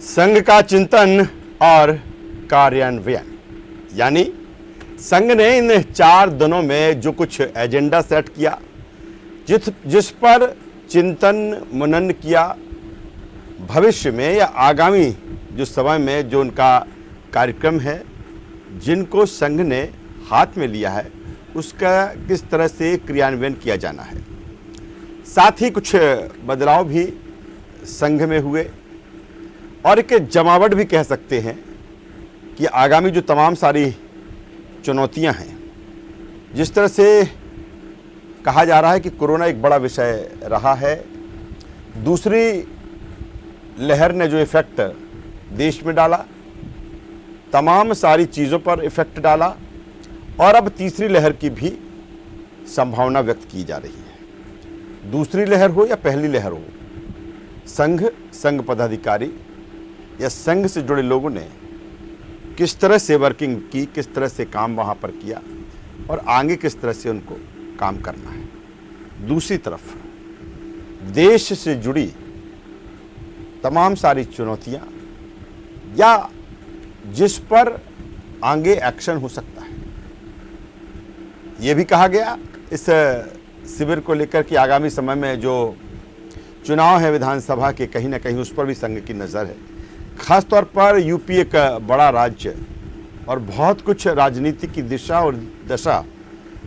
संघ का चिंतन और कार्यान्वयन, यानी संघ ने इन 4 दिनों में जो कुछ एजेंडा सेट किया, जिस पर चिंतन मनन किया, भविष्य में या आगामी जो समय में जो उनका कार्यक्रम है, जिनको संघ ने हाथ में लिया है, उसका किस तरह से क्रियान्वयन किया जाना है। साथ ही कुछ बदलाव भी संघ में हुए और एक जमावट भी कह सकते हैं कि आगामी जो तमाम सारी चुनौतियां हैं, जिस तरह से कहा जा रहा है कि कोरोना एक बड़ा विषय रहा है, दूसरी लहर ने जो इफेक्ट देश में डाला, तमाम सारी चीज़ों पर इफेक्ट डाला, और अब तीसरी लहर की भी संभावना व्यक्त की जा रही है। दूसरी लहर हो या पहली लहर हो, संघ पदाधिकारी या संघ से जुड़े लोगों ने किस तरह से वर्किंग की, किस तरह से काम वहाँ पर किया और आगे किस तरह से उनको काम करना है। दूसरी तरफ देश से जुड़ी तमाम सारी चुनौतियाँ या जिस पर आगे एक्शन हो सकता है, ये भी कहा गया इस शिविर को लेकर कि आगामी समय में जो चुनाव है विधानसभा के, कहीं ना कहीं उस पर भी संघ की नज़र है। खास तौर पर यूपी एक बड़ा राज्य और बहुत कुछ राजनीति की दिशा और दशा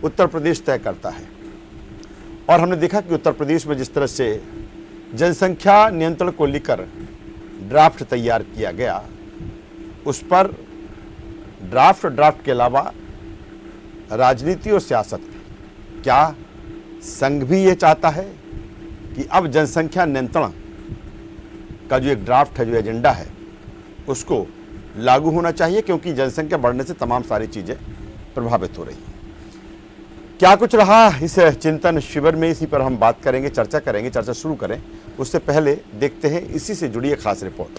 उत्तर प्रदेश तय करता है, और हमने देखा कि उत्तर प्रदेश में जिस तरह से जनसंख्या नियंत्रण को लेकर ड्राफ्ट तैयार किया गया, उस पर ड्राफ्ट के अलावा राजनीति और सियासत भी, क्या संघ भी ये चाहता है कि अब जनसंख्या नियंत्रण का जो एक ड्राफ्ट है, जो एजेंडा है, उसको लागू होना चाहिए, क्योंकि जनसंख्या बढ़ने से तमाम सारी चीज़ें प्रभावित हो रही हैं। क्या कुछ रहा इस चिंतन शिविर में, इसी पर हम बात करेंगे, चर्चा करेंगे। चर्चा शुरू करें उससे पहले देखते हैं इसी से जुड़ी एक खास रिपोर्ट।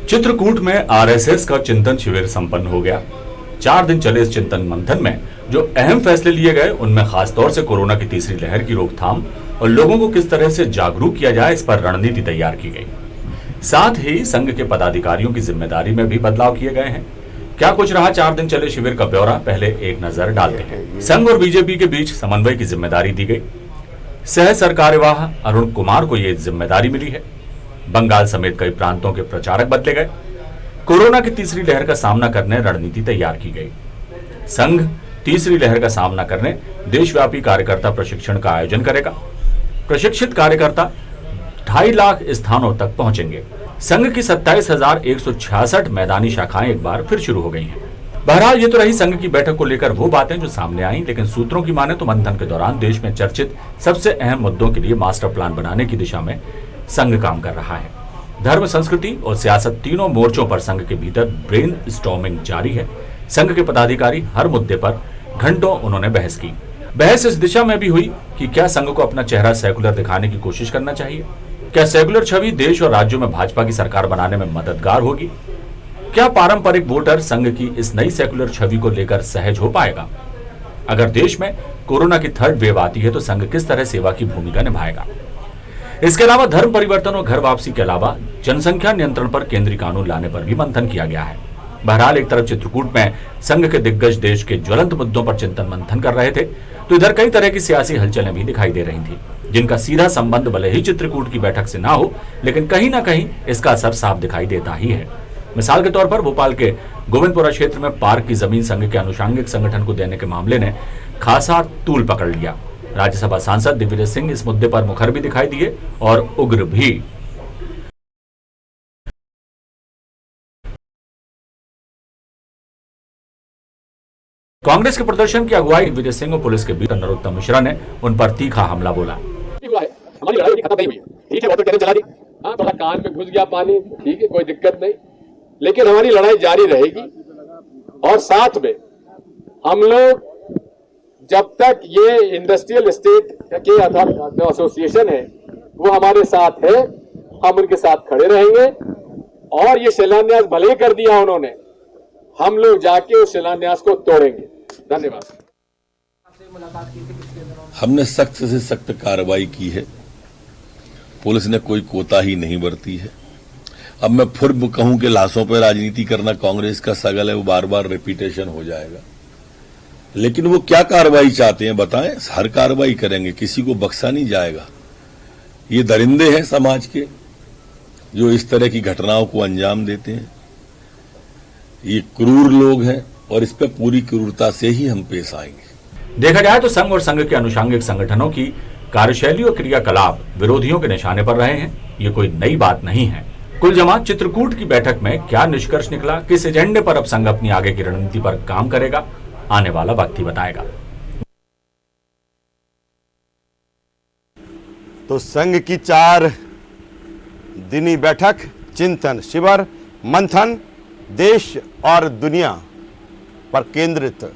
चित्रकूट में आरएसएस का चिंतन शिविर संपन्न हो गया। 4 दिन चले इस चिंतन मंथन में जो अहम फैसले लिए गए, उनमें खासतौर से कोरोना की तीसरी लहर की रोकथाम और लोगों को किस तरह से जागरूक किया जाए, इस पर रणनीति तैयार की गई। साथ ही संघ के पदाधिकारियों की जिम्मेदारी में भी बदलाव किए गए हैं। क्या कुछ रहा 4 दिन चले शिविर का ब्यौरा, पहले एक नजर डालते हैं। संघ और बीजेपी के बीच समन्वय की जिम्मेदारी दी गई। सह सरकार्यवाह अरुण कुमार को यह जिम्मेदारी मिली है। बंगाल समेत कई प्रांतों के प्रचारक बदले गए। कोरोना की तीसरी लहर का सामना करने रणनीति तैयार की गई। संघ तीसरी लहर का सामना करने देशव्यापी कार्यकर्ता प्रशिक्षण का आयोजन करेगा। प्रशिक्षित कार्यकर्ता 2.5 लाख स्थानों तक पहुंचेंगे। संघ की 27,166 मैदानी शाखाएं एक बार फिर शुरू हो गई हैं। बहरहाल ये तो रही संघ की बैठक को लेकर वो बातें जो सामने आई, लेकिन सूत्रों की माने तो मंथन के दौरान देश में चर्चित सबसे अहम मुद्दों के लिए मास्टर प्लान बनाने की दिशा में संघ काम कर रहा है। धर्म, संस्कृति और सियासत तीनों मोर्चों पर संघ के भीतर ब्रेन स्टॉर्मिंग जारी है। संघ के पदाधिकारी हर मुद्दे पर घंटों उन्होंने बहस की। बहस इस दिशा में भी हुई कि क्या संघ को अपना चेहरा सेकुलर दिखाने की कोशिश करना चाहिए। क्या सेकुलर छवि देश और राज्यों में भाजपा की सरकार बनाने में मददगार होगी। क्या पारंपरिक वोटर संघ की इस नई सेकुलर छवि को लेकर सहज हो पाएगा। अगर देश में कोरोना की 3rd वेव आती है तो संघ किस तरह सेवा की भूमिका निभाएगा। इसके अलावा धर्म परिवर्तन और घर वापसी के अलावा जनसंख्या नियंत्रण पर केंद्रीय कानून लाने पर भी मंथन किया गया है। बहरहाल एक तरफ चित्रकूट में संघ के दिग्गज देश के ज्वलंत मुद्दों पर चिंतन मंथन कर रहे थे, तो इधर कई तरह की सियासी हलचलें भी दिखाई दे रही थी, जिनका सीधा संबंध भले ही चित्रकूट की बैठक से ना हो, लेकिन कहीं ना कहीं इसका असर साफ दिखाई देता ही है। मिसाल के तौर पर भोपाल के गोविंदपुरा क्षेत्र में पार्क की जमीन संघ के अनुषंगिक संगठन को देने के मामले ने खासा तूल पकड़ लिया। राज्यसभा सांसद दिग्विजय सिंह इस मुद्दे पर मुखर भी दिखाई दिए और उग्र भी। कांग्रेस के प्रदर्शन की अगुवाई दिग्विजय सिंह और पुलिस के बीच नरोत्तम मिश्रा ने उन पर तीखा हमला बोला। हमारी लड़ाई खत्म नहीं हुई, ठीक है, वो तो ट्रेन चला दी, हाँ थोड़ा कान में घुस गया पानी, ठीक है, कोई दिक्कत नहीं, लेकिन हमारी लड़ाई जारी रहेगी। और साथ में हम लोग जब तक ये इंडस्ट्रियल एस्टेट के जो एसोसिएशन है वो हमारे साथ है, हम उनके साथ खड़े रहेंगे। और ये शिलान्यास भले ही कर दिया उन्होंने, हम लोग जाके उस शिलान्यास को तोड़ेंगे। धन्यवाद। हमने सख्त से सख्त कार्रवाई की है। पुलिस ने कोई कोताही नहीं बरती है। अब मैं फिर कहूं कि लाशों पर राजनीति करना कांग्रेस का सगल है, वो बार बार रिपीटेशन हो जाएगा। लेकिन वो क्या कार्रवाई चाहते हैं बताएं, हर कार्रवाई करेंगे, किसी को बख्शा नहीं जाएगा। ये दरिंदे हैं समाज के जो इस तरह की घटनाओं को अंजाम देते हैं। ये क्रूर लोग हैं और इस पर पूरी क्रूरता से ही हम पेश आएंगे। देखा जाए तो संघ और संघ के अनुषंगिक संगठनों की कार्यशैली और क्रियाकलाप विरोधियों के निशाने पर रहे हैं। ये कोई नई बात नहीं है। कुल जमा चित्रकूट की बैठक में क्या निष्कर्ष निकला, किस एजेंडे पर अब संघ अपनी आगे की रणनीति पर काम करेगा, आने वाला वक्त ही बताएगा। तो संघ की 4 दिनी बैठक, चिंतन शिविर, मंथन, देश और दुनिया पर केंद्रित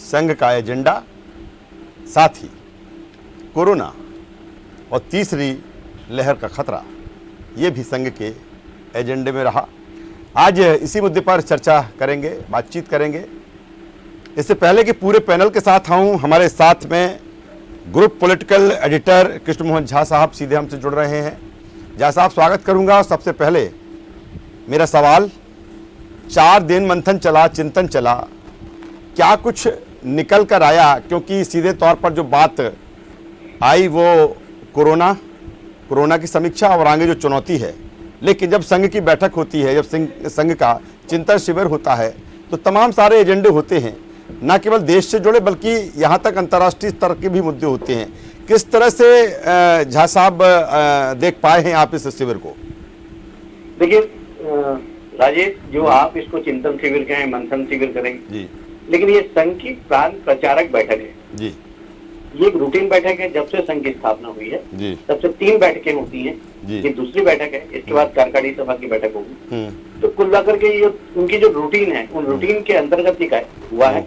संघ का एजेंडा, साथ ही कोरोना और तीसरी लहर का खतरा, ये भी संघ के एजेंडे में रहा। आज इसी मुद्दे पर चर्चा करेंगे, बातचीत करेंगे। इससे पहले कि पूरे पैनल के साथ आऊं, हमारे साथ में group political editor Krishna Mohan Jha साहब सीधे हमसे जुड़ रहे हैं। झा साहब, स्वागत करूंगा। सबसे पहले मेरा सवाल, 4 दिन मंथन चला, चिंतन चला, क्या कुछ निकल कर आया? क्योंकि सीधे तौर पर जो बात आई वो कोरोना की समीक्षा और आगे जो चुनौती है। लेकिन जब संघ की बैठक होती है, जब संघ का चिंतन शिविर होता है, तो तमाम सारे एजेंडे होते हैं, न केवल देश से जुड़े बल्कि यहाँ तक अंतर्राष्ट्रीय स्तर के भी मुद्दे होते हैं। किस तरह से झा साहब देख पाए हैं आप इस शिविर को? देखिए राजेश, जो आप इसको चिंतन शिविर कहें, मंथन शिविर करें जी, लेकिन ये संघ की प्रांत प्रचारक बैठक है जी। ये एक रूटीन बैठक है। जब से संघ की स्थापना हुई है जी, तब से 3 बैठकें होती हैं। जी। ये दूसरी बैठक है, इसके बाद कार्यकारिणी सभा की बैठक होगी। हम्म, तो कुल मिलाकर के ये उनकी जो रूटीन है, उन रूटीन के अंतर्गत ही हुआ है।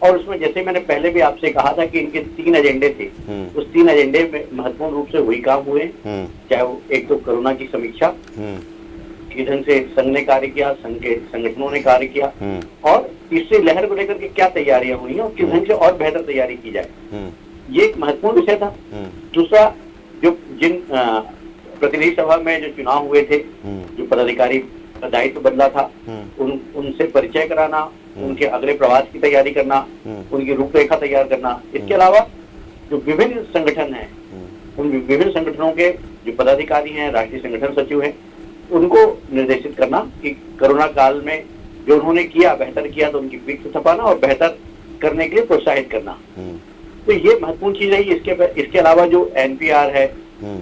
और उसमें जैसे मैंने पहले भी आपसे कहा था कि इनके 3 एजेंडे थे, उस 3 एजेंडे में महत्वपूर्ण रूप से वही काम हुए, चाहे वो एक तो कोरोना की समीक्षा, किस ढंग से संघ ने कार्य किया, संघ के संगठनों ने कार्य किया, और तीसरी लहर को लेकर के क्या तैयारियां हुई हैं और किस ढंग से और बेहतर तैयारी की जाए, ये एक महत्वपूर्ण विषय था। दूसरा, जो जिन प्रतिनिधि सभा में जो चुनाव हुए थे, जो पदाधिकारी का दायित्व बदला था, उनसे परिचय कराना, उनके अगले प्रवास की तैयारी करना, उनकी रूपरेखा तैयार करना। इसके अलावा जो विभिन्न संगठन हैं, उन विभिन्न संगठनों के जो पदाधिकारी हैं, राष्ट्रीय संगठन सचिव हैं, उनको निर्देशित करना कि कोरोना काल में जो उन्होंने किया, बेहतर किया तो उनकी पीठ थपाना और बेहतर करने के लिए प्रोत्साहित करना। तो ये महत्वपूर्ण चीज है। इसके अलावा जो एनपीआर है,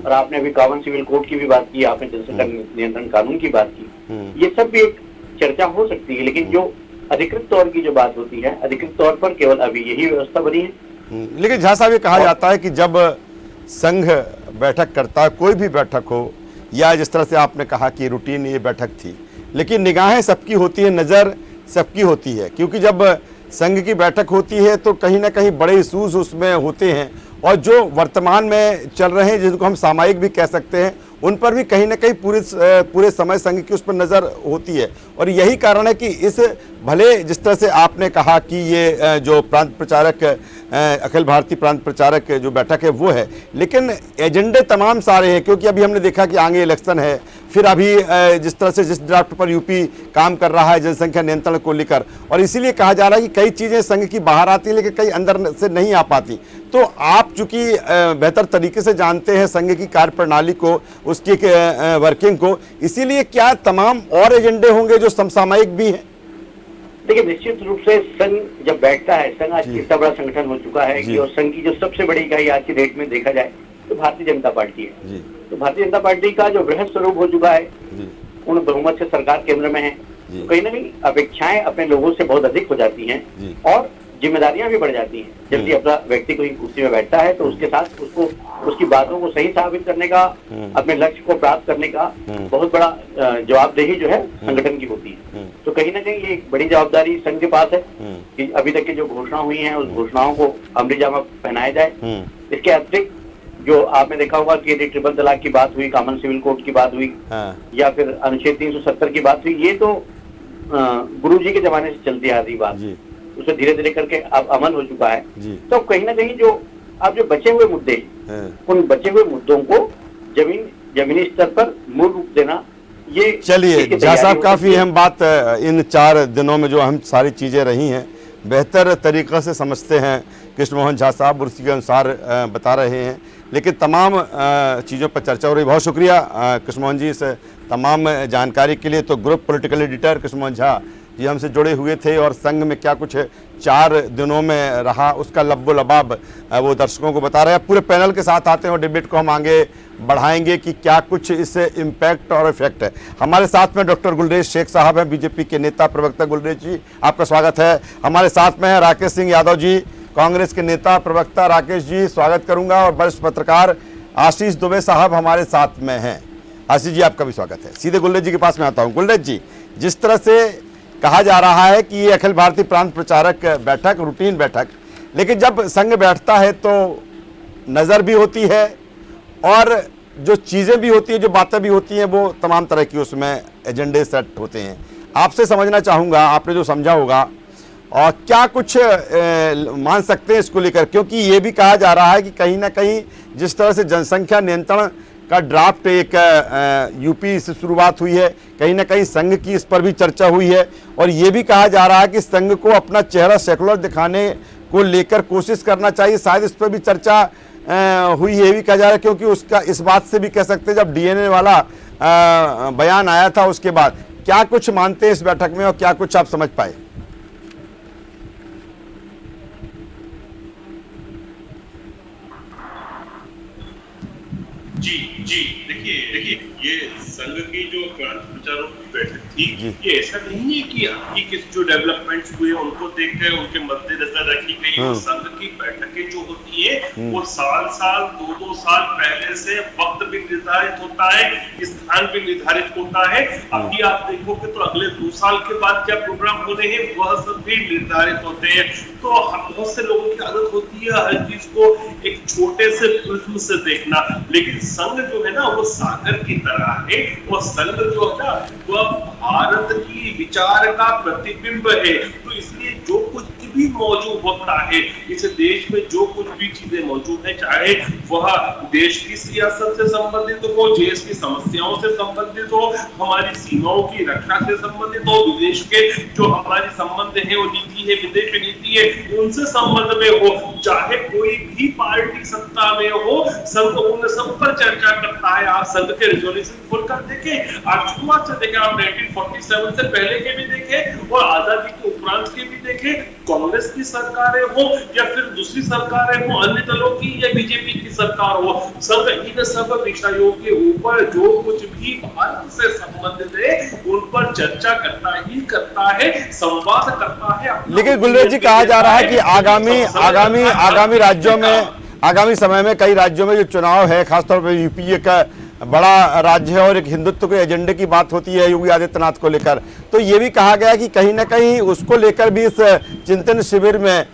और आपने अभी कॉमन सिविल कोड की भी बात की, आपने जनसंख्या नियंत्रण कानून की बात की, ये सब भी एक चर्चा हो सकती है। लेकिन जो अधिकृत तौर की जो बात होती है, अधिकृत तौर पर केवल अभी यही व्यवस्था बनी है। लेकिन झा साहब, ये कहा जाता है कि जब संघ बैठक करता है, कोई भी बैठक हो, या जिस तरह से आपने कहा कि रूटीन ये बैठक थी, लेकिन निगाहें सबकी होती है, नज़र सबकी होती है। क्योंकि जब संघ की बैठक होती है तो कहीं ना कहीं बड़े इशूज उसमें होते हैं, और जो वर्तमान में चल रहे हैं, जिनको हम सामायिक भी कह सकते हैं, उन पर भी कहीं ना कहीं पूरे समय संघ की उस पर नज़र होती है। और यही कारण है कि इस भले जिस तरह से आपने कहा कि ये जो प्रांत प्रचारक, अखिल भारतीय प्रांत प्रचारक जो बैठक है वो है, लेकिन एजेंडे तमाम सारे हैं। क्योंकि अभी हमने देखा कि आगे इलेक्शन है, फिर अभी जिस तरह से जिस ड्राफ्ट पर यूपी काम कर रहा है जनसंख्या नियंत्रण को लेकर, और इसीलिए कहा जा रहा है कि कई चीज़ें संघ की बाहर आती हैं लेकिन कई अंदर से नहीं आ पाती। तो आप चूंकि बेहतर तरीके से जानते हैं संघ की कार्य प्रणाली को, उसकी वर्किंग को, इसीलिए क्या तमाम और एजेंडे होंगे जो समसामयिक भी हैं? देखिए, निश्चित रूप से संघ जब बैठता है, संघ आज कितना बड़ा संगठन हो चुका है कि, और संघ की जो सबसे बड़ी इकाई आज की डेट में देखा जाए तो भारतीय जनता पार्टी है। तो भारतीय जनता पार्टी का जो बृहद स्वरूप हो चुका है, उन बहुमत से सरकार केंद्र में है, तो कहीं ना कहीं अपेक्षाएं अपने लोगों से बहुत अधिक हो जाती हैं और जिम्मेदारियां भी बढ़ जाती हैं। जब भी अपना व्यक्ति कोई कुर्सी में बैठता है तो उसके साथ उसको उसकी बातों को सही साबित करने का, अपने लक्ष्य को प्राप्त करने का बहुत बड़ा जवाबदेही जो है संगठन की होती है। तो कहीं ना कहीं ये एक बड़ी जवाबदारी संघ के पास है कि अभी तक की जो घोषणा हुई है उस घोषणाओं को अमली जामा पहनाया जाए। इसके अतिरिक्त जो आपने देखा होगा कि यदि ट्रिपल तलाक की बात हुई, कॉमन सिविल कोड की बात हुई, या फिर अनुच्छेद 370 की बात हुई, ये तो गुरुजी के जमाने से चलती आ रही बात। उसे धीरे धीरे करके अब अमल हो चुका है। जी। तो कहीं ना कहीं जो अब जो बचे हुए मुद्दे, उन बचे हुए मुद्दों को जमीनी स्तर पर मूल रूप देना, ये चलिए इसकी झा साहब, तैयारी हो काफी रही है। अहम बात इन 4 दिनों में जो अहम सारी चीजें रही हैं बेहतर तरीक़े से समझते हैं कृष्ण मोहन झा साहब, उसी के अनुसार बता रहे हैं। लेकिन तमाम चीज़ों पर चर्चा हो रही। बहुत शुक्रिया कृष्ण मोहन जी इस तमाम जानकारी के लिए। तो group political editor Krishna Mohan Jha ji हमसे जुड़े हुए थे और संघ में क्या कुछ 4 दिनों में रहा उसका लब्बो लबाब वो दर्शकों को बता रहे हैं। पूरे पैनल के साथ आते हैं और डिबेट को हम आगे बढ़ाएंगे कि क्या कुछ इससे इम्पैक्ट और इफेक्ट है। हमारे साथ में डॉक्टर गुलरेज शेख साहब हैं, बीजेपी के नेता प्रवक्ता। गुलरेज जी आपका स्वागत है। हमारे साथ में है राकेश सिंह यादव जी, कांग्रेस के नेता प्रवक्ता। राकेश जी स्वागत करूंगा। और वरिष्ठ पत्रकार आशीष दुबे साहब हमारे साथ में हैं। आशीष जी आपका भी स्वागत है। सीधे गुलरेज जी के पास में आता हूँ। गुलरेज जी, जिस तरह से कहा जा रहा है कि ये अखिल भारतीय प्रांत प्रचारक बैठक रूटीन बैठक, लेकिन जब संघ बैठता है तो नज़र भी होती है और जो चीज़ें भी होती हैं, जो बातें भी होती हैं, वो तमाम तरह की उसमें एजेंडे सेट होते हैं। आपसे समझना चाहूँगा, आपने जो समझा होगा और क्या कुछ मान सकते हैं इसको लेकर, क्योंकि ये भी कहा जा रहा है कि कहीं ना कहीं जिस तरह से जनसंख्या नियंत्रण का ड्राफ्ट एक यूपी से शुरुआत हुई है, कहीं ना कहीं संघ की इस पर भी चर्चा हुई है और ये भी कहा जा रहा है कि संघ को अपना चेहरा सेकुलर दिखाने को लेकर कोशिश करना चाहिए। शायद इस पर भी चर्चा हुई, ये भी कहा जा रहा है, क्योंकि उसका इस बात से भी कह सकते हैं जब डीएनए वाला बयान आया था उसके बाद। क्या कुछ मानते हैं इस बैठक में और क्या कुछ आप समझ पाए? जी देखिए ये संघ की जो प्रांत प्रचारों की बैठक थी, ये ऐसा नहीं है कि अभी के जो डेवलपमेंट्स हुए उनको देखकर उनके मद्देनजर रखी गई। और संघ की बैठकें जो होती है वो साल 2-2 साल पहले से वक्त भी निर्धारित होता है, स्थान भी निर्धारित होता है। अभी आप देखोगे तो अगले 2 साल के बाद क्या प्रोग्राम होने हैं वह सब भी निर्धारित होते हैं। तो बहुत से लोगों की आदत होती है हर चीज को एक छोटे से प्रिज्म से देखना, लेकिन संघ जो है ना वो सागर की तरह है। और संघ जो है ना वह भारत की विचार का प्रतिबिंब है। तो इसलिए जो कुछ भी मौजूद होता है इस देश में, जो कुछ भी चीजें मौजूद है, चाहे वह देश की सियासत से संबंधित हो, देश की समस्याओं से संबंधित हो, हमारी सीमाओं की रक्षा से संबंधित हो, विदेश के जो हमारे संबंध है वो नीति है, विदेश नीति है, उनसे संबंध में हो, चाहे कोई भी पार्टी सत्ता में हो, संघ उन सब पर चर्चा करता है। आप संघ के रिजोल्यूशन खोलकर देखें, आप शुरुआत से देखें, आप 1947 से पहले के भी देखें और आजादी के उपरांत के भी देखें, कांग्रेस की सरकारें हो या फिर दूसरी सरकारें हो, अन्य दलों की या बीजेपी की सरकार हो, संघ इन सब विषयों के ऊपर जो कुछ भी भारत से संबंधित है उन पर चर्चा करता है, संवाद करता है। लेकिन गुलरेज जी कहा जा रहा है कि आगामी राज्यों में, आगामी समय में कई राज्यों में जो चुनाव है, खासतौर पर यूपी एक बड़ा राज्य है और एक हिंदुत्व के एजेंडे की बात होती है योगी आदित्यनाथ को लेकर, तो ये भी कहा गया कि कहीं ना कहीं उसको लेकर भी इस चिंतन शिविर में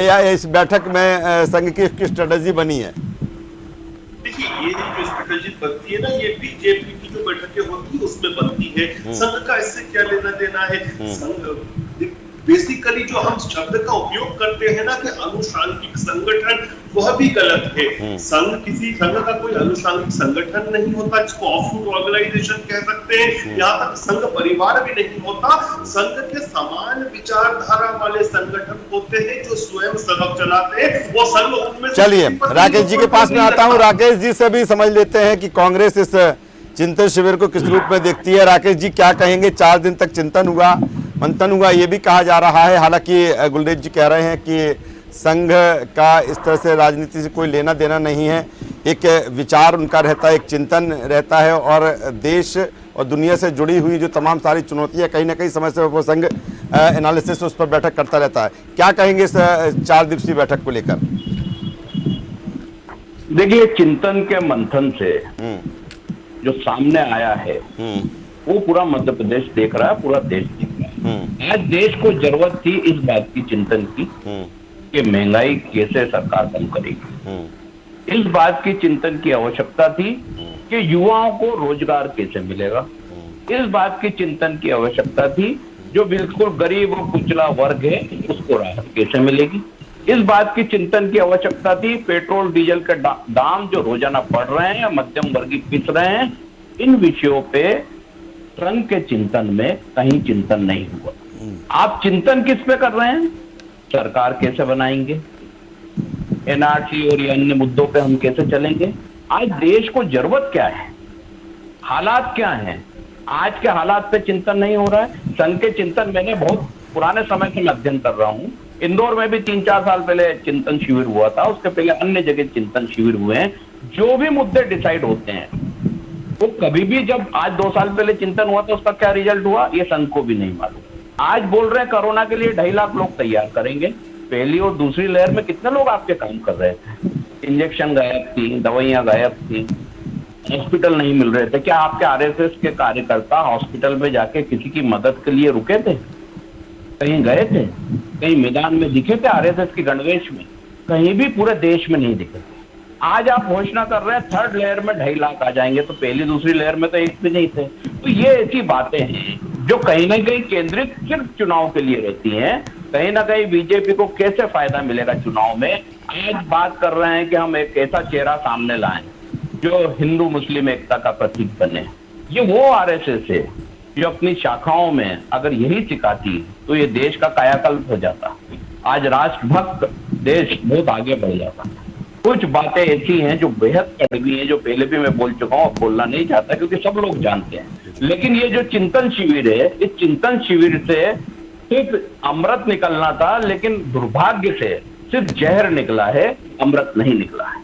या इस बैठक में संघ की स्ट्रेटेजी बनी है। देखिए ये जो स्ट्रेटेजी बनती है ना, ये बीजेपी की जो बैठकें होती है उसमें बनती है। संघ का इससे क्या लेना देना है? संघ बेसिकली जो हम शब्द का उपयोग करते हैं ना कि अनुशांगिक संगठन, वह भी गलत है। संघ किसी संघ का कोई अनुशांगिक संगठन नहीं होता जिसको ऑफशूट ऑर्गेनाइजेशन कह सकते हैं। यहाँ तक संघ परिवार भी नहीं होता। संघ के समान विचारधारा वाले संगठन होते हैं जो स्वयं सबक चलाते हैं, वो संघ उनमें। चलिए राकेश जी के पास में आता हूँ। राकेश जी से भी समझ लेते हैं कि कांग्रेस इस चिंतन शिविर को किस रूप में देखती है। राकेश जी क्या कहेंगे? 4 दिन तक चिंतन हुआ, मंथन हुआ, ये भी कहा जा रहा है। हालांकि गुलरेज जी कह रहे हैं कि संघ का इस तरह से राजनीति से कोई लेना देना नहीं है, एक विचार उनका रहता है, एक चिंतन रहता है और देश और दुनिया से जुड़ी हुई जो तमाम सारी चुनौतियां कहीं ना कहीं समय से वो संघ एनालिसिस उस पर बैठक करता रहता है। क्या कहेंगे इस 4 दिवसीय बैठक को लेकर? देखिए, चिंतन के मंथन से जो सामने आया है वो पूरा मध्य प्रदेश देख रहा है, पूरा देश देख रहा है। आज देश को जरूरत थी इस बात की चिंतन की कि महंगाई कैसे सरकार कम करेगी। इस बात की चिंतन की आवश्यकता थी कि युवाओं को रोजगार कैसे मिलेगा। इस बात की चिंतन की आवश्यकता थी जो बिल्कुल गरीब और कुचला वर्ग है उसको को राहत कैसे मिलेगी, इस बात की चिंतन की आवश्यकता थी। पेट्रोल डीजल के दाम जो रोजाना बढ़ रहे हैं या मध्यम वर्गीय पिस रहे हैं, इन विषयों पे संघ के चिंतन में कहीं चिंतन नहीं हुआ। आप चिंतन किस पे कर रहे हैं? सरकार कैसे बनाएंगे, एनआरसी और ये अन्य मुद्दों पे हम कैसे चलेंगे। आज देश को जरूरत क्या है, हालात क्या हैं, आज के हालात पे चिंतन नहीं हो रहा है। संघ के चिंतन मैंने बहुत पुराने समय से मैं अध्ययन कर रहा हूँ। इंदौर में भी 3-4 साल पहले चिंतन शिविर हुआ था, उसके पहले अन्य जगह चिंतन शिविर हुए हैं। जो भी मुद्दे डिसाइड होते हैं वो कभी भी, जब आज 2 साल पहले चिंतन हुआ था उसका क्या रिजल्ट हुआ ये संघ को भी नहीं मालूम। आज बोल रहे हैं कोरोना के लिए 2.5 लाख लोग तैयार करेंगे। पहली और दूसरी लहर में कितने लोग आपके काम कर रहे थे? इंजेक्शन गायब थी, दवाइयां गायब थी, हॉस्पिटल नहीं मिल रहे थे। क्या आपके आरएसएस के कार्यकर्ता हॉस्पिटल में जाके किसी की मदद के लिए रुके थे? कहीं गए थे? कहीं मैदान में दिखे थे आरएसएस की गणवेश में? कहीं भी पूरे देश में नहीं दिखे थे। आज आप घोषणा कर रहे हैं 3rd लेयर में 2.5 लाख आ जाएंगे, तो पहली दूसरी लेयर में तो एक भी नहीं थे। तो ये ऐसी बातें हैं जो कहीं ना कहीं केंद्रित सिर्फ चुनाव के लिए रहती हैं। कहीं ना कहीं बीजेपी को कैसे फायदा मिलेगा चुनाव में। आज बात कर रहे हैं कि हम एक ऐसा चेहरा सामने लाएं जो हिंदू मुस्लिम एकता का प्रतीक बने। ये वो आरएसएस है जो अपनी शाखाओं में अगर यही सिखाती तो ये देश का कायाकल्प हो जाता। आज राष्ट्रभक्त देश बहुत आगे बढ़ जाता। कुछ बातें ऐसी हैं जो बेहद कड़वी हैं, जो पहले भी मैं बोल चुका हूं, अब बोलना नहीं चाहता क्योंकि सब लोग जानते हैं। लेकिन ये जो चिंतन शिविर है, इस चिंतन शिविर से सिर्फ अमृत निकलना था, लेकिन दुर्भाग्य से सिर्फ जहर निकला है, अमृत नहीं निकला है।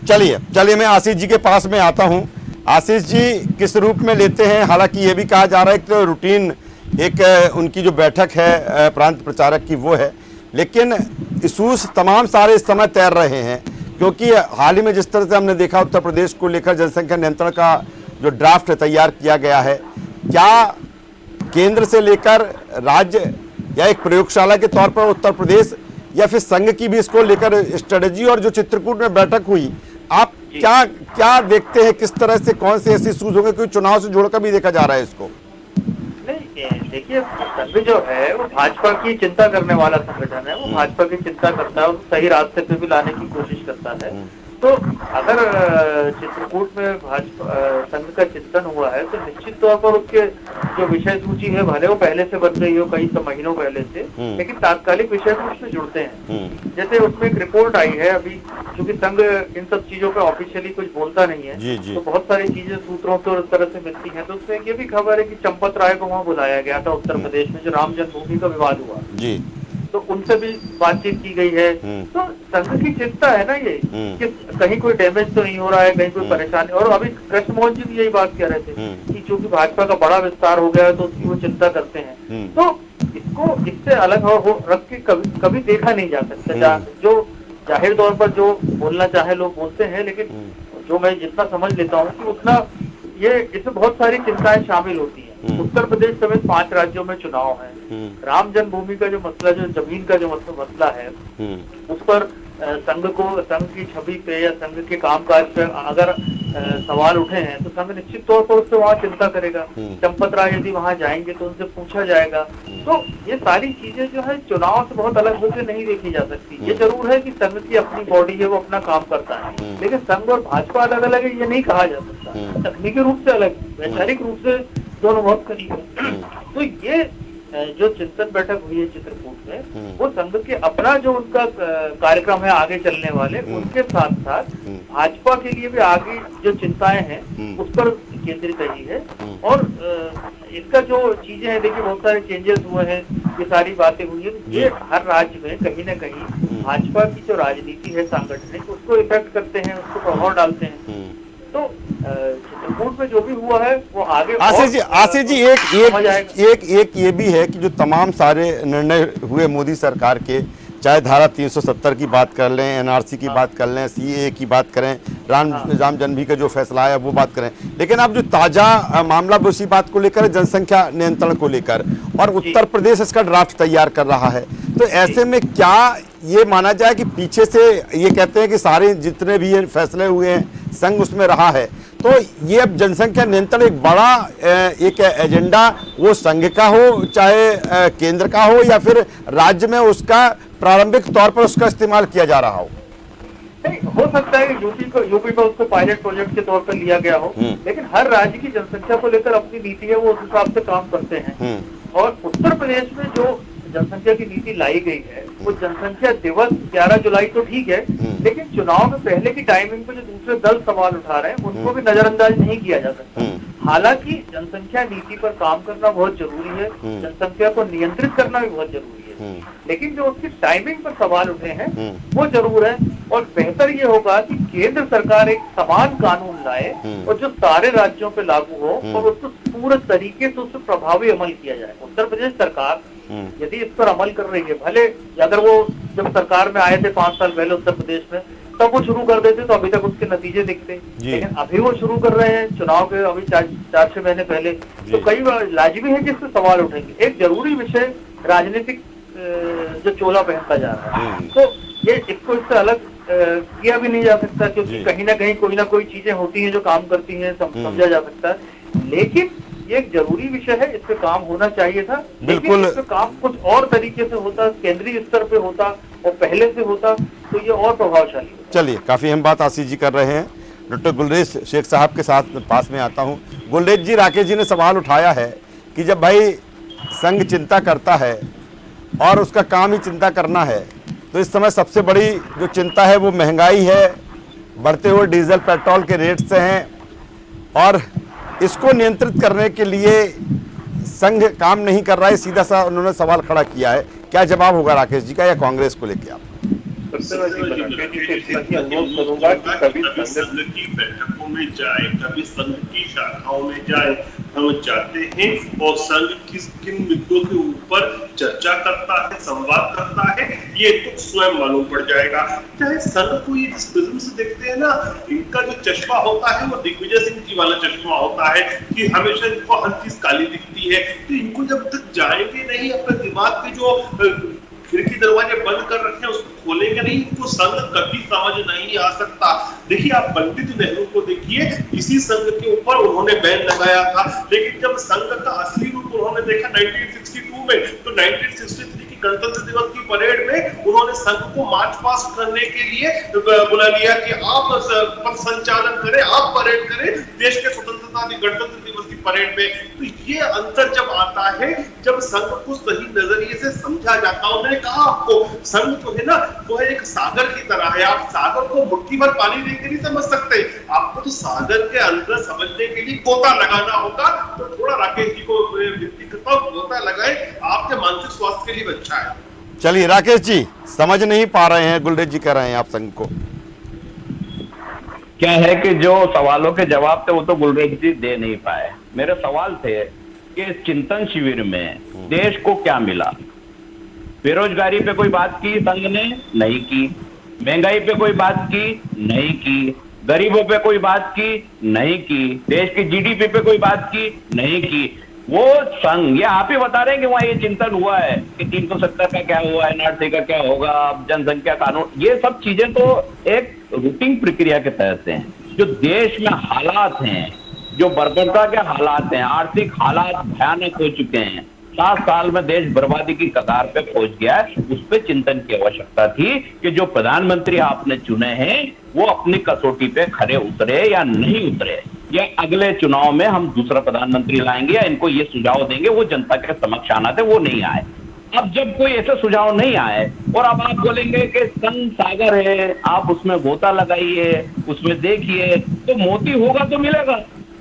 चलिए मैं आशीष जी के पास में आता हूं। आशीष जी किस रूप में लेते हैं? हालांकि ये भी कहा जा रहा है कि रूटीन एक उनकी जो बैठक है प्रांत प्रचारक की वो है, लेकिन इशूज तमाम सारे इस समय तैर रहे हैं, क्योंकि हाल ही में जिस तरह से हमने देखा उत्तर प्रदेश को लेकर जनसंख्या नियंत्रण का जो ड्राफ्ट तैयार किया गया है, क्या केंद्र से लेकर राज्य या एक प्रयोगशाला के तौर पर उत्तर प्रदेश या फिर संघ की भी इसको लेकर स्ट्रेटेजी, और जो चित्रकूट में बैठक हुई, आप क्या देखते हैं, किस तरह से कौन से ऐसे इशूज होंगे, क्योंकि चुनाव से जोड़कर भी देखा जा रहा है इसको? देखिए, संघ जो है वो भाजपा की चिंता करने वाला संगठन है। वो भाजपा की चिंता करता है और सही रास्ते पे भी लाने की कोशिश करता है। तो अगर चित्रकूट में भाजपा संघ का चिंतन हुआ है तो निश्चित तौर पर उसके जो विषय सूची है, भले वो पहले से बन रही हो कई महीनों पहले से, लेकिन तात्कालिक विषय भी उसमें जुड़ते हैं। जैसे उसमें एक रिपोर्ट आई है अभी, क्योंकि संघ इन सब चीजों पे ऑफिशियली कुछ बोलता नहीं है, तो बहुत सारी चीजें सूत्रों से और इस तरह से मिलती है। तो उसमें ये भी खबर है कि चंपत राय को वहाँ बुलाया गया था उत्तर प्रदेश में, जो राम जन्मभूमि का विवाद हुआ, तो उनसे भी बातचीत की गई है। तो संघ की चिंता है ना ये कि कहीं कोई डैमेज तो नहीं हो रहा है, कहीं कोई परेशानी। और अभी कृष्ण मोहन जी भी यही बात कह रहे थे कि चूंकि भाजपा का बड़ा विस्तार हो गया है तो उसकी वो चिंता करते हैं। तो इसको इससे अलग हो रख के कभी देखा नहीं जा सकता। जो जाहिर तौर पर जो बोलना चाहे लोग बोलते हैं, लेकिन जो मैं जितना समझ लेता हूँ कि उतना ये इसमें बहुत सारी चिंताएं शामिल होती हैं। उत्तर प्रदेश समेत 5 राज्यों में चुनाव है। राम जन्मभूमि का जो मसला, जो जमीन का जो मसला है, उस पर संघ की छवि पे या संघ के कामकाज पे अगर सवाल उठे हैं तो संघ निश्चित तौर पर उससे वहाँ चिंता करेगा। चंपत राय यदि वहाँ जाएंगे तो उनसे पूछा जाएगा। तो ये सारी चीजें जो है चुनाव से बहुत अलग होकर नहीं देखी जा सकती। ये जरूर है कि संघ की अपनी बॉडी है, वो अपना काम करता है, लेकिन संघ और भाजपा अलग अलग है ये नहीं कहा जा सकता। तकनीकी रूप से अलग, वैचारिक रूप से दोनों बहुत करीब है। तो ये जो चिंतन बैठक हुई है चित्रकूट में, वो संघ के अपना जो उनका कार्यक्रम है आगे चलने वाले, उनके साथ साथ भाजपा के लिए भी आगे जो चिंताएं हैं उस पर केंद्रित रही है। और इसका जो चीजें हैं, देखिए बहुत सारे चेंजेस हुए हैं, ये सारी बातें हुई है, ये हर राज्य में कहीं ना कहीं भाजपा की जो राजनीति है सांगठनिक, उसको इफेक्ट करते हैं, उसको प्रभाव डालते हैं। तो चित्रकूट में जो भी हुआ है वो आगे आशीष जी एक ये भी है कि जो तमाम सारे निर्णय हुए मोदी सरकार के, चाहे धारा 370 की बात कर लें, एनआरसी की बात कर लें, सीएए की बात करें, राम जन्मभूमि का जो फैसला है वो बात करें, लेकिन अब जो ताजा मामला उसी बात को लेकर, जनसंख्या नियंत्रण को लेकर, और उत्तर प्रदेश इसका ड्राफ्ट तैयार कर रहा है। तो ऐसे में क्या ये माना जाए कि पीछे से ये कहते हैं कि सारे जितने भी ये फैसले हुए हैं संघ उसमें रहा है, तो ये अब जनसंख्या नियंत्रण एक बड़ा एक एजेंडा वो संघ का हो, चाहे केंद्र का हो, या फिर राज्य में उसका प्रारंभिक तौर पर उसका इस्तेमाल किया जा रहा हो। नहीं, हो सकता है कि यूपी को उसको पायलट प्रोजेक्ट के तौर पर लिया गया हो, लेकिन हर राज्य की जनसंख्या को लेकर अपनी नीति है, वो उस हिसाब से काम करते हैं। और उत्तर प्रदेश में जो जनसंख्या की नीति लाई गई है, वो जनसंख्या दिवस 11 जुलाई तो ठीक है, लेकिन चुनाव में पहले की टाइमिंग पे जो दूसरे दल सवाल उठा रहे हैं उनको भी नजरअंदाज नहीं किया जा सकता। हालांकि जनसंख्या नीति पर काम करना बहुत जरूरी है, जनसंख्या को नियंत्रित करना भी बहुत जरूरी है, लेकिन जो उसकी टाइमिंग पर सवाल उठे हैं वो जरूर है। और बेहतर ये होगा कि केंद्र सरकार एक समान कानून लाए और जो सारे राज्यों पे लागू हो और उसको पूरे तरीके से उस पर प्रभावी अमल किया जाए। उत्तर प्रदेश सरकार यदि इस पर अमल कर रही है, भले अगर वो जब सरकार में आए थे 5 साल पहले उत्तर प्रदेश में, तब वो शुरू कर देते तो अभी तक उसके नतीजे दिखते, लेकिन अभी वो शुरू कर रहे हैं चुनाव के अभी 4-6 महीने पहले, तो कई लाजिमी है जिससे सवाल उठेंगे। एक जरूरी विषय राजनीतिक जो चोला पहनता जा रहा है, तो ये इसको इससे अलग किया भी नहीं जा सकता, क्योंकि कहीं ना कहीं कोई ना कोई चीजें होती हैं जो काम करती हैं, समझा जा सकता है। लेकिन ये एक जरूरी विषय है, इस पे काम होना चाहिए था, लेकिन इस पे काम कुछ और तरीके से होता, केंद्रीय स्तर पे होता और पहले से होता तो ये और प्रभावशाली होता। चलिए, काफी हम बात आशीष जी कर रहे हैं। डॉक्टर गुलरेज शेख साहब के साथ पास में आता हूँ। गुलरेज जी, राकेश जी ने सवाल उठाया है कि जब भाई संघ चिंता करता है और उसका काम ही चिंता करना है, तो इस समय सबसे बड़ी जो चिंता है वो महंगाई है, बढ़ते हुए डीजल पेट्रोल के रेट से हैं, और इसको नियंत्रित करने के लिए संघ काम नहीं कर रहा है। सीधा सा उन्होंने सवाल खड़ा किया है। क्या जवाब होगा राकेश जी का या कांग्रेस को लेकर आप? करूंगा कि कभी संघ की बैठकों में जाए, कभी संघ की शाखाओं में जाए, हम चाहते हैं और संघ किन मुद्दों के ऊपर चर्चा करता है, संवाद करता है, ये तो स्वयं मालूम पड़ जाएगा। चाहे संघ को ये जिस प्रिज्म से देखते हैं ना, इनका जो चश्मा होता है वो दिग्विजय सिंह जी वाला चश्मा होता है कि हमेशा इनको हर चीज काली दिखती है। तो इनको जब तक जाएंगे नहीं, अपने दिमाग के जो खिड़की दरवाजे बंद कर रखे हैं उसको खोलेंगे नहीं, इनको संघ कभी समझ नहीं आ सकता। देखिए, आप पंडित नेहरू को देखिए, इसी संघ के ऊपर उन्होंने बैन लगाया था, लेकिन जब संघ का असली रूप उन्होंने देखा 1962 में, तो 1963 की गणतंत्र दिवस की परेड में उन्होंने संघ को मार्च पास्ट करने के लिए बुला लिया कि आप पथ संचालन करें, आप परेड करें देश के स्वतंत्रता गणतंत्र दिवस की परेड में। तो ये अंतर जब आता है, जब संघ को सही नजरिए से समझा जाता है। उन्होंने कहा आपको संघ जो है ना, वो है एक सागर की तरह है। आप सागर को मुट्ठी भर पानी देके नहीं समझ सकते, आपको तो सागर के अंदर समझने के लिए गोता लगाना होगा। तो थोड़ा राकेश जी को विनती करता हूं, गोता लगाए, आपके मानसिक स्वास्थ्य के लिए अच्छा है। चलिए राकेश जी, समझ नहीं पा रहे हैं, गुलरेज जी कह रहे हैं आप संघ को। क्या है कि जो सवालों के जवाब थे वो तो गुलरेज जी दे नहीं पाए। मेरे सवाल थे कि इस चिंतन शिविर में देश को क्या मिला। बेरोजगारी पे कोई बात की संघ ने? नहीं की। महंगाई पे कोई बात की? नहीं की। गरीबों पे कोई बात की? नहीं की। देश की जीडीपी पे कोई बात की? नहीं की। वो संघ, ये आप ही बता रहे हैं कि वहां ये चिंतन हुआ है कि 370 का क्या हुआ, एनआरसी का क्या होगा, जनसंख्या कानून, ये सब चीजें तो एक रूटीन प्रक्रिया के तहत हैं। जो देश में हालात हैं, जो बर्बरता के हालात हैं, आर्थिक हालात भयानक हो चुके हैं, 7 साल में देश बर्बादी की कतार पे पहुंच गया है, उस पर चिंतन की आवश्यकता थी कि जो प्रधानमंत्री आपने चुने हैं वो अपनी कसौटी पे खरे उतरे या नहीं उतरे, या अगले चुनाव में हम दूसरा प्रधानमंत्री लाएंगे या इनको ये सुझाव देंगे, वो जनता के समक्ष आना थे, वो नहीं आए। अब जब कोई ऐसे सुझाव नहीं आए और अब आप बोलेंगे कि संघ सागर है, आप उसमें गोता लगाइए, उसमें देखिए, तो मोती होगा तो मिलेगा।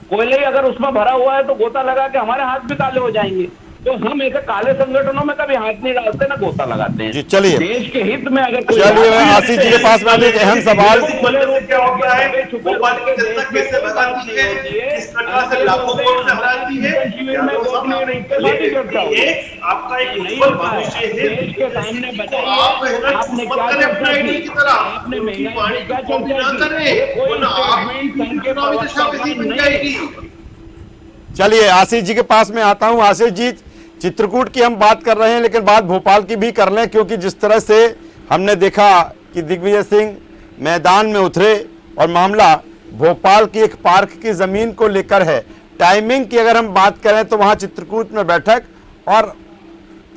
कोयला ही अगर उसमें भरा हुआ है तो गोता लगा के हमारे हाथ भी काले हो जाएंगे। तो हम ऐसे काले संगठनों में कभी हाथ नहीं डालते, ना गोता लगाते हैं। जी चलिए, देश के हित में अगर चलिए आशीष जी के पास में एक अहम सवाल। क्या होता है, भोपाल की जनता कैसे भगाती है, किस प्रकार से लाखों वोट से हराती है, आपका एक उज्जवल भविष्य है। देश के सामने बताइए, आपने क्या चर्चा की, आपने महंगाई क्या चर्चा की। चलिए आशीष जी के पास में आता हूं। आशीष जी, चित्रकूट की हम बात कर रहे हैं, लेकिन बात भोपाल की भी कर लें, क्योंकि जिस तरह से हमने देखा कि दिग्विजय सिंह मैदान में उतरे और मामला भोपाल की एक पार्क की जमीन को लेकर है। टाइमिंग की अगर हम बात करें तो वहां चित्रकूट में बैठक और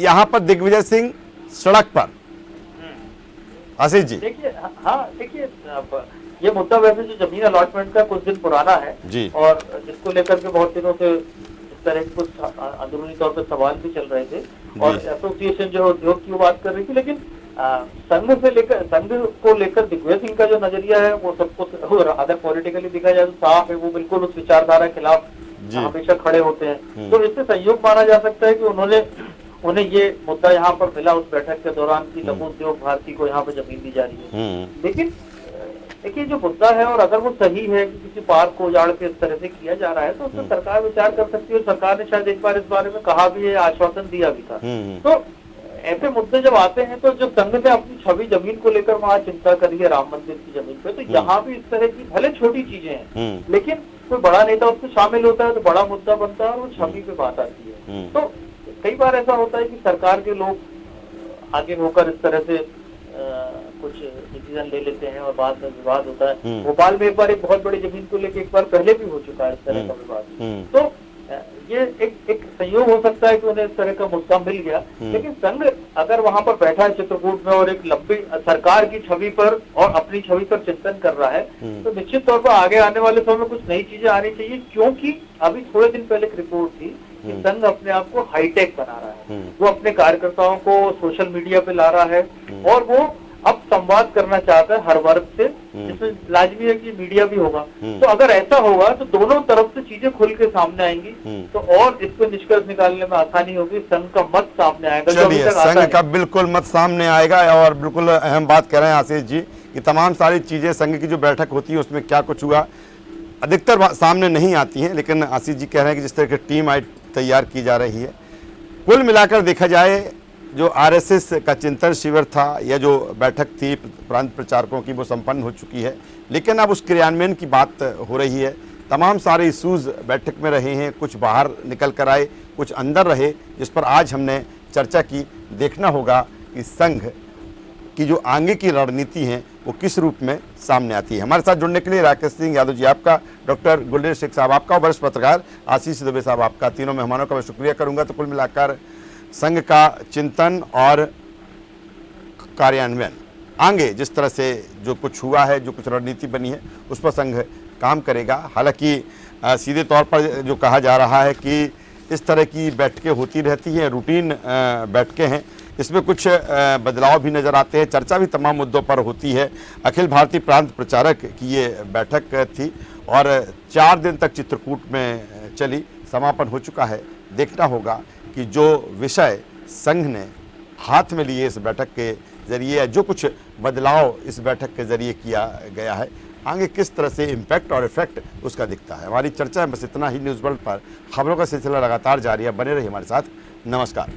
यहां पर दिग्विजय सिंह सड़क पर। आशीष जी देखिए, हाँ देखिए, अब ये मुद्दा वैसे जो जमीन अलॉटमेंट का कुछ दिन पुराना है जी। और जिसको लेकर के बहुत दिनों से इस तरह के कुछ अंदरूनी तौर पर सवाल भी चल रहे थे और एसोसिएशन जो उद्योग की वो बात कर रही थी, लेकिन संघ को लेकर दिग्विजय सिंह का जो नजरिया है वो सबको अगर पॉलिटिकली देखा जाए तो साफ है, वो बिल्कुल उस विचारधारा के खिलाफ हमेशा खड़े होते हैं। तो इससे संयोग माना जा सकता है कि उन्हें ये मुद्दा यहाँ पर मिला उस बैठक के दौरान की लघु उद्योग भारती को यहाँ पे जमीन दी जा रही है। लेकिन देखिए जो मुद्दा है और अगर वो सही है कि किसी पार्क को उजाड़ के इस तरह से किया जा रहा है तो उसमें सरकार विचार कर सकती है। सरकार ने शायद एक बार इस बारे में कहा भी है, आश्वासन दिया भी था। तो ऐसे मुद्दे जब आते हैं तो जो संघ ने अपनी छवि जमीन को लेकर वहाँ चिंता करी है राम मंदिर की जमीन पे, तो यहाँ भी इस तरह की भले छोटी चीजें हैं लेकिन कोई बड़ा नेता उसमें शामिल होता है तो बड़ा मुद्दा बनता है और वो छवि पे बात आती है। तो कई बार ऐसा होता है कि सरकार के लोग आगे होकर इस तरह से कुछ डिसीजन ले लेते हैं और बाद में विवाद होता है। भोपाल में एक बार एक बहुत बड़ी जमीन को लेकर एक बार पहले भी हो चुका है इस तरह का विवाद। तो ये एक संयोग हो सकता है कि उन्हें इस तरह का मुद्दा मिल गया, लेकिन संघ अगर वहां पर बैठा है चित्रकूट में और एक लंबी सरकार की छवि पर और अपनी छवि पर चिंतन कर रहा है तो निश्चित तौर पर आगे आने वाले समय में कुछ नई चीजें आनी चाहिए, क्योंकि अभी थोड़े दिन पहले एक रिपोर्ट थी कि संघ अपने आप को हाईटेक बना रहा है। वो अपने कार्यकर्ताओं को सोशल मीडिया पे ला रहा है और वो अब संवाद करना चाहता है हर वर्ग से, जिसमें लाजमी है कि मीडिया भी होगा। तो अगर ऐसा होगा तो दोनों तरफ से चीजें खुल के सामने आएंगी तो और इस पर निष्कर्ष निकालने में आसानी होगी, संघ का मत सामने आएगा। चलिए, संघ का बिल्कुल मत सामने आएगा और बिल्कुल अहम बात कह रहे हैं आशीष जी कि तमाम सारी चीजें संघ की जो बैठक होती है उसमें क्या कुछ हुआ अधिकतर सामने नहीं आती हैं, लेकिन आशीष जी कह रहे हैं कि जिस तरह की टीम तैयार की जा रही है, कुल मिलाकर देखा जाए जो आरएसएस का चिंतन शिविर था या जो बैठक थी प्रांत प्रचारकों की वो संपन्न हो चुकी है, लेकिन अब उस क्रियान्वयन की बात हो रही है। तमाम सारे इशूज़ बैठक में रहे हैं, कुछ बाहर निकल कर आए, कुछ अंदर रहे, जिस पर आज हमने चर्चा की। देखना होगा कि संघ की जो आगे की रणनीति है वो किस रूप में सामने आती है। हमारे साथ जुड़ने के लिए राकेश सिंह यादव जी आपका, डॉक्टर गुलरेज शेख साहब आपका, वरिष्ठ पत्रकार आशीष दुबे साहब आपका, तीनों मेहमानों का मैं शुक्रिया करूंगा। तो कुल मिलाकर संघ का चिंतन और कार्यान्वयन आगे जिस तरह से जो कुछ हुआ है, जो कुछ रणनीति बनी है, उस पर संघ काम करेगा। हालांकि सीधे तौर पर जो कहा जा रहा है कि इस तरह की बैठकें होती रहती हैं, रूटीन बैठकें हैं, इसमें कुछ बदलाव भी नज़र आते हैं, चर्चा भी तमाम मुद्दों पर होती है। अखिल भारतीय प्रांत प्रचारक की ये बैठक थी और 4 दिन तक चित्रकूट में चली, समापन हो चुका है। देखना होगा कि जो विषय संघ ने हाथ में लिए इस बैठक के जरिए, जो कुछ बदलाव इस बैठक के जरिए किया गया है, आगे किस तरह से इम्पैक्ट और इफेक्ट उसका दिखता है। हमारी चर्चा में बस इतना ही। न्यूज़ वर्ल्ड पर खबरों का सिलसिला लगातार जारी है, बने रहिए हमारे साथ। नमस्कार।